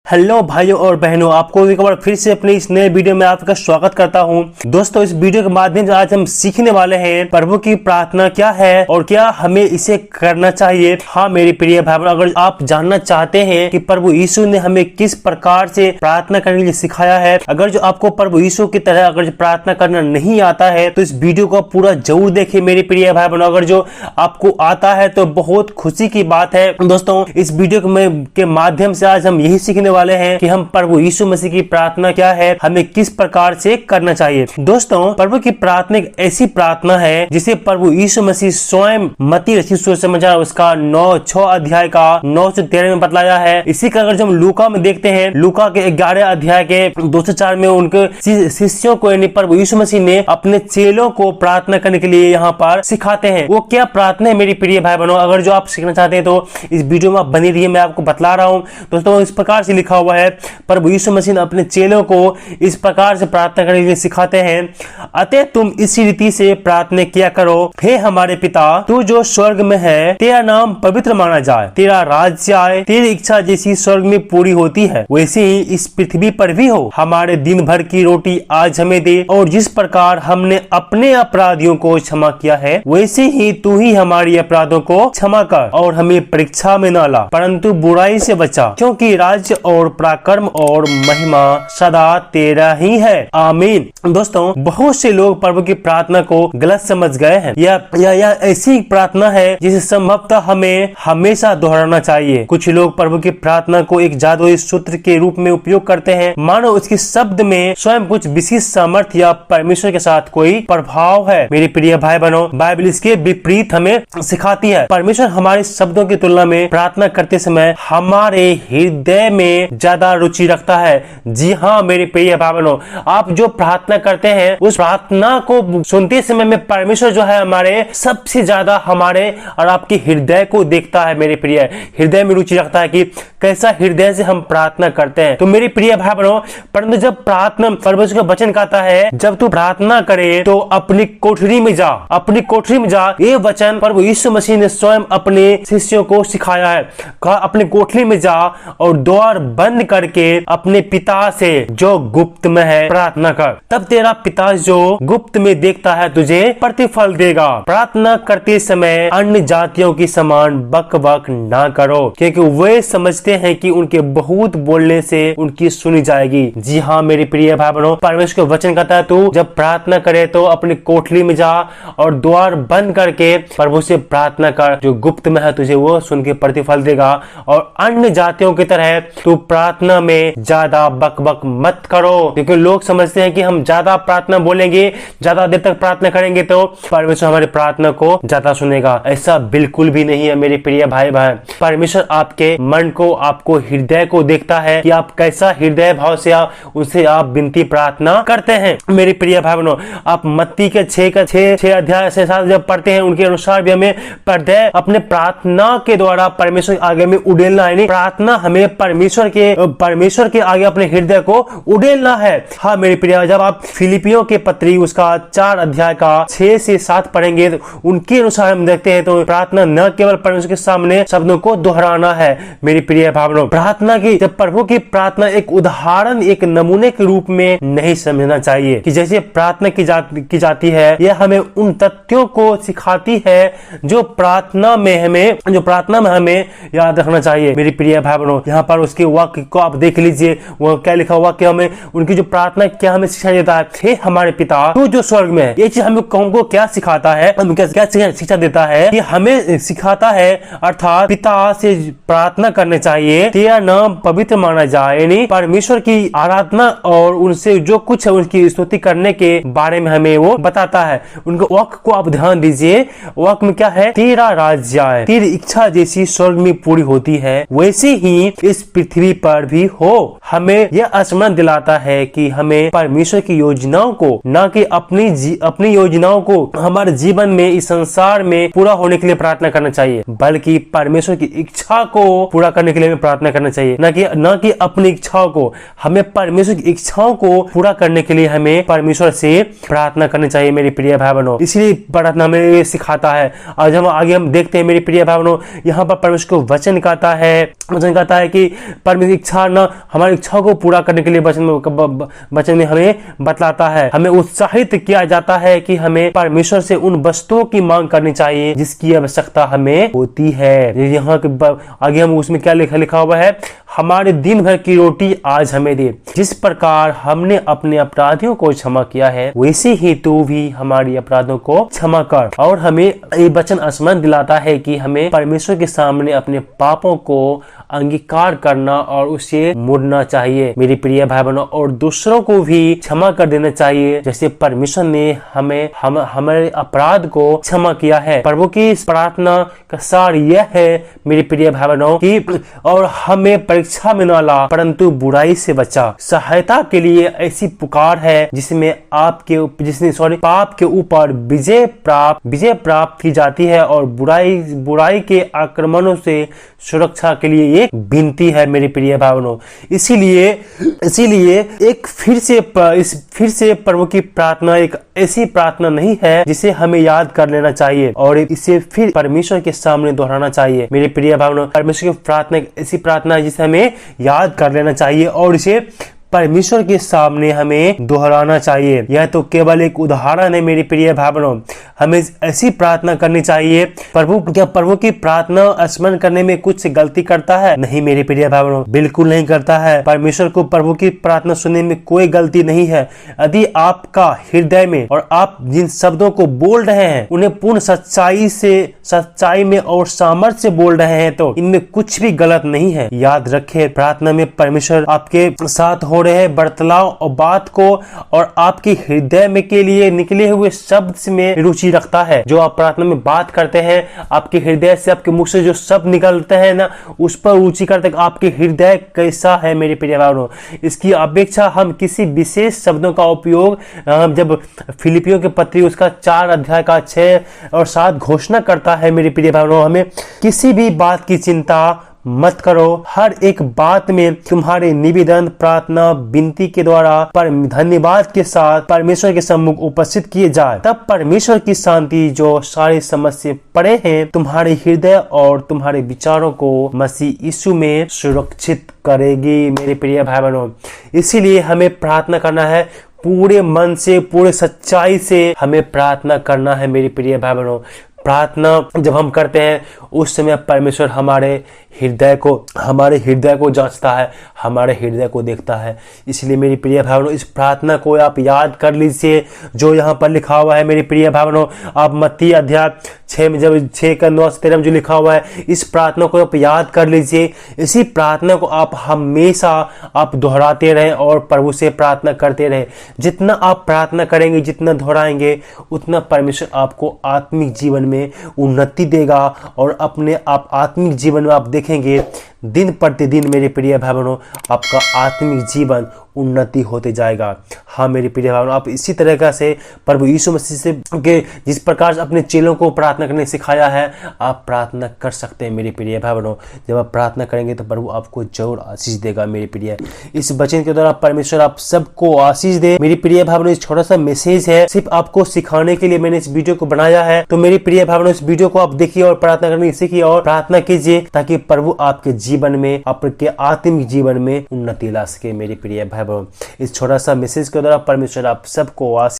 Hello भाइयों और बहनों, आपको एक बार फिर से अपने इस नए वीडियो में आपका स्वागत करता हूं। दोस्तों, इस वीडियो के माध्यम से आज हम सीखने वाले हैं प्रभु की प्रार्थना क्या है और क्या हमें इसे करना चाहिए। हाँ मेरे प्रिय भाई, अगर आप जानना चाहते हैं कि प्रभु यीशु ने हमें किस प्रकार से प्रार्थना करने के लिए सिखाया है, अगर जो आपको प्रभु यीशु की तरह अगर प्रार्थना करना नहीं आता है तो इस वीडियो को पूरा जरूर देखिए मेरे प्रिय भाई बहनों। अगर जो आपको आता है तो बहुत खुशी की बात है। दोस्तों, इस वीडियो के माध्यम से आज हम यही सीखने वाले हैं कि हम प्रभु यीशु मसीह की प्रार्थना क्या है, हमें किस प्रकार से करना चाहिए। दोस्तों, प्रभु की प्रार्थना एक ऐसी प्रार्थना है जिसे प्रभु यीशु मसीह स्वयं मत्ती रचित सुसमाचार उसका 9 अध्याय का 9 से 13 में बतलाया है। इसी का अगर जो हम लूका में देखते हैं, लूका के 11 अध्याय के 2 से 4 में उनके शिष्यों को यानी प्रभु यीशु मसीह ने अपने चेलों को प्रार्थना करने के लिए यहाँ पर सिखाते हैं। वो क्या प्रार्थना है मेरी प्रिय भाई बहनों, अगर जो आप सीखना चाहते हैं तो इस वीडियो में आप बनी रहिए, मैं आपको बतला रहा हूँ। दोस्तों, इस प्रकार से लिखा हुआ है, प्रभु यीशु मसीह ने अपने चेलों को इस प्रकार से प्रार्थना करने के लिए सिखाते हैं। अतः तुम इसी रीति से प्रार्थना किया करो, हे हमारे पिता तू जो स्वर्ग में है, तेरा नाम पवित्र माना जाए, तेरा राज्य आए, तेरी इच्छा जैसी स्वर्ग में पूरी होती है वैसे ही इस पृथ्वी पर भी हो। हमारे दिन भर की रोटी आज हमें दे, और जिस प्रकार हमने अपने अपराधियों को क्षमा किया है वैसे ही तू ही हमारी अपराधों को क्षमा कर, और हमें परीक्षा में न ला परंतु बुराई से बचा, क्योंकि राज्य और पराक्रम और महिमा सदा तेरा ही है, आमीन। दोस्तों, बहुत से लोग प्रभु की प्रार्थना को गलत समझ गए हैं। यह ऐसी प्रार्थना है जिसे संभवतः हमें हमेशा दोहराना चाहिए। कुछ लोग प्रभु की प्रार्थना को एक जादुई सूत्र के रूप में उपयोग करते हैं, मानो उसके शब्द में स्वयं कुछ विशेष सामर्थ्य या परमेश्वर के साथ कोई प्रभाव है। मेरे प्रिय भाई बहनों, बाइबल इसके विपरीत हमें सिखाती है। परमेश्वर हमारे शब्दों की तुलना में प्रार्थना करते समय हमारे हृदय में ज्यादा रुचि रखता है। जी हाँ मेरे प्रिय भाई बहनों, आप जो प्रार्थना करते हैं उस प्रार्थना को सुनते समय में परमेश्वर जो है हमारे सबसे ज्यादा हमारे और आपके हृदय को देखता है। मेरे प्रिय हृदय में रुचि रखता है कि कैसा हृदय से हम प्रार्थना करते हैं। तो मेरे प्रिय भाई बहनों, परंतु जब प्रार्थना परमेश्वर का वचन कहता है जब तू प्रार्थना करे तो अपनी कोठरी में जा, अपनी कोठरी में जा। ये वचन प्रभु यीशु मसीह ने स्वयं अपने शिष्यों को सिखाया है। कहा अपने कोठरी में जा और द्वार बंद करके अपने पिता से जो गुप्त में है प्रार्थना कर, तब तेरा पिता जो गुप्त में देखता है तुझे प्रतिफल देगा। प्रार्थना करते समय अन्य जातियों की समान बक बक ना करो, क्योंकि वे समझते हैं कि उनके बहुत बोलने से उनकी सुनी जाएगी। जी हाँ मेरे प्रिय भाई बहनों, परमेश्वर का वचन कहता है तू जब प्रार्थना करे तो अपनी कोठरी में जा और द्वार बंद करके प्रभु से प्रार्थना कर, जो गुप्त में है तुझे वो सुन के प्रतिफल देगा। और अन्य जातियों की तरह तू प्रार्थना में ज्यादा बक बक मत करो, क्योंकि लोग समझते हैं कि हम ज्यादा प्रार्थना बोलेंगे, ज्यादा देर तक प्रार्थना करेंगे तो परमेश्वर हमारी प्रार्थना को ज्यादा सुनेगा। ऐसा बिल्कुल भी नहीं है मेरे प्रिय भाई बहन। परमेश्वर आपके मन को, आपको हृदय को देखता है कि आप कैसा हृदय भाव से उनसे आप विनती प्रार्थना करते हैं। मेरे प्रिय भाई बहनों, आप मत्ती के 6 अध्याय से 7 जब पढ़ते हैं उनके अनुसार भी हमें हृदय अपने प्रार्थना के द्वारा परमेश्वर के आगे में उड़ेलना है। प्रार्थना हमें परमेश्वर के आगे अपने हृदय को उड़ेलना है। हाँ मेरे प्रिय, जब आप फिलिपियों के पत्री उसका 4 अध्याय का 6 से 7 पढ़ेंगे तो उनके अनुसार हम देखते हैं तो प्रार्थना न केवल परमेश्वर के सामने शब्दों को दोहराना है। मेरे प्रिय भाई बहनों, प्रार्थना की जब प्रभु की प्रार्थना एक उदाहरण, एक नमूने के रूप में नहीं समझना चाहिए कि जैसे प्रार्थना की जाती है। यह हमें उन तथ्यों को सिखाती है जो प्रार्थना में हमें याद रखना चाहिए। मेरी प्रिय भाई बहनों, यहाँ पर उसके वाक्य को आप देख लीजिए, वो क्या लिखा हुआ कि हमें उनकी जो प्रार्थना क्या हमें शिक्षा देता है, हे हमारे पिता तू जो स्वर्ग में है। ये चीज हमको क्या सिखाता है, हमें क्या शिक्षा देता है कि हमें सिखाता है अर्थात पिता से प्रार्थना करने चाहिए, तेरा नाम पवित्र माना जाए, यानी परमेश्वर की आराधना और उनसे जो कुछ है उनकी स्तुति करने के बारे में हमें वो बताता है। उनके वाक्य को आप ध्यान दीजिए, वाक्य में क्या है, तेरा राज्य आए, तेरी इच्छा जैसी स्वर्ग में पूरी होती है वैसे ही इस पृथ्वी पर भी हो। हमें यह स्मरण दिलाता है कि हमें परमेश्वर की योजनाओं को, न कि अपनी योजनाओं को हमारे जीवन में, इस संसार में पूरा होने के लिए प्रार्थना करना चाहिए, बल्कि परमेश्वर की इच्छा को पूरा करने के लिए हमें प्रार्थना करना चाहिए। न कि अपनी इच्छाओं को, हमें परमेश्वर की इच्छाओं को पूरा करने के लिए हमें परमेश्वर से प्रार्थना करनी चाहिए। मेरे प्रिय भाई बहनों, इसलिए प्रार्थना हमें सिखाता है। आज हम आगे देखते हैं मेरे प्रिय भाई बहनों, यहाँ पर परमेश्वर को वचन कहता है कि हमारी इच्छा ना, हमारी इच्छा को पूरा करने के लिए वचन में हमें बतलाता है। हमें उत्साहित किया जाता है कि हमें परमेश्वर से उन वस्तुओं की मांग करनी चाहिए जिसकी आवश्यकता हमें होती है। यहाँ आगे हम उसमें क्या लिखा हुआ है, हमारे दिन भर की रोटी आज हमें दे। जिस प्रकार हमने अपने अपराधियों को क्षमा किया है, वैसे ही तू भी हमारी अपराधों को क्षमा कर। और हमें ये वचन स्मरण दिलाता है कि हमें परमेश्वर के सामने अपने पापों को अंगीकार करना और उसे मुड़ना चाहिए मेरे प्रिय भाई बहनों, और दूसरों को भी क्षमा कर देना चाहिए जैसे परमेश्वर ने हमारे अपराध को क्षमा किया है। प्रभु की इस प्रार्थना का सार यह है मेरे प्रिय भाई बहनों कि और हमें परीक्षा में न ला परंतु बुराई से बचा। सहायता के लिए ऐसी पुकार है जिसमें पाप के ऊपर विजय प्राप्त की जाती है और बुराई के आक्रमणों से सुरक्षा के लिए एक विनती है मेरे प्रिय भाई बहनों। इसीलिए एक फिर से प्रभु की प्रार्थना एक ऐसी प्रार्थना नहीं है जिसे हमें याद कर लेना चाहिए और इसे फिर परमेश्वर के सामने दोहराना चाहिए मेरे प्रिय भाई बहनों। परमेश्वर की प्रार्थना एक ऐसी प्रार्थना है जिसे हमें याद कर लेना चाहिए और इसे परमेश्वर के सामने हमें दोहराना चाहिए। यह तो केवल एक उदाहरण है मेरे प्रिय भाई बहनों। हमें ऐसी प्रार्थना करनी चाहिए। प्रभु की प्रार्थना स्मरण करने में कुछ गलती करता है? नहीं मेरे प्रिय भाई बहनों, बिल्कुल नहीं करता है। परमेश्वर को प्रभु की प्रार्थना सुनने में कोई गलती नहीं है। यदि आपका हृदय में और आप जिन शब्दों को बोल रहे हैं उन्हें पूर्ण सच्चाई में और सामर्थ्य से बोल रहे हैं तो इनमें कुछ भी गलत नहीं है। याद रखें, प्रार्थना में परमेश्वर आपके साथ हो रहे बर्ताव और बात को और आपके हृदय में के लिए निकले हुए शब्द में रुचि रखता है। जो आप प्रार्थना में बात करते हैं, आपके हृदय से, आपके मुख से जो शब्द निकलते हैं ना, उस पर रुचि करते हैं। आपके हृदय कैसा है मेरे प्रिय भाइयों, इसकी अपेक्षा हम किसी विशेष शब्दों का उपयोग जब फिलिपियों के पत्री उसका 4 अध्याय का 6 और 7 घोषणा करता है मेरे प्रिय भाइयों, हमें किसी भी बात की चिंता मत करो, हर एक बात में तुम्हारे निवेदन, प्रार्थना, विनती के द्वारा धन्यवाद के साथ परमेश्वर के सम्मुख उपस्थित किए जाए। तब परमेश्वर की शांति जो सारी समझ से परे है तुम्हारे हृदय और तुम्हारे विचारों को मसीह यीशु में सुरक्षित करेगी मेरे प्रिय भाई बहनों। इसीलिए हमें प्रार्थना करना है, पूरे मन से, पूरे सच्चाई से हमें प्रार्थना करना है मेरे प्रिय भाई बहनों। प्रार्थना जब हम करते हैं उस समय परमेश्वर हमारे हृदय को जांचता है, हमारे हृदय को देखता है। इसलिए मेरी प्रिय भाई बहनों, इस प्रार्थना को आप याद कर लीजिए जो यहाँ पर लिखा हुआ है मेरे प्रिय भाई बहनों। आप मत्ती अध्याय 6 में जब 6 का 9 से 13 में जो लिखा हुआ है, इस प्रार्थना को आप याद कर लीजिए। इसी प्रार्थना को आप हमेशा आप दोहराते रहें और प्रभु से प्रार्थना करते रहें। जितना आप प्रार्थना करेंगे, जितना दोहराएंगे, उतना परमेश्वर आपको आत्मिक जीवन में उन्नति देगा और अपने आप आत्मिक जीवन में आप देखेंगे दिन प्रतिदिन मेरे प्रिय भाई बहनों आपका आत्मिक जीवन उन्नति होते जाएगा। हाँ मेरे प्रिय भाई बहनों, आप इसी तरीके से प्रभु यीशु मसीह से के जिस प्रकार से अपने चेलों को प्रार्थना करने सिखाया है, आप प्रार्थना कर सकते हैं मेरे प्रिय भाई बहनों। जब आप प्रार्थना करेंगे तो प्रभु आपको जरूर आशीष देगा मेरे प्रिय। इस वचन के द्वारा परमेश्वर आप सबको आशीष दे मेरे प्रिय भाई बहनों। छोटा सा मैसेज है, सिर्फ आपको सिखाने के लिए मैंने इस वीडियो को बनाया है। तो मेरे प्रिय भाई बहनों, इस वीडियो को आप देखिए और प्रार्थना करने सीखिए और प्रार्थना कीजिए ताकि प्रभु आपके जीवन में, आपके आत्मिक जीवन में उन्नति ला सके मेरे प्रिय भाई बहनों। इस छोटा सा मैसेज के द्वारा परमेश्वर आप सबको आशीष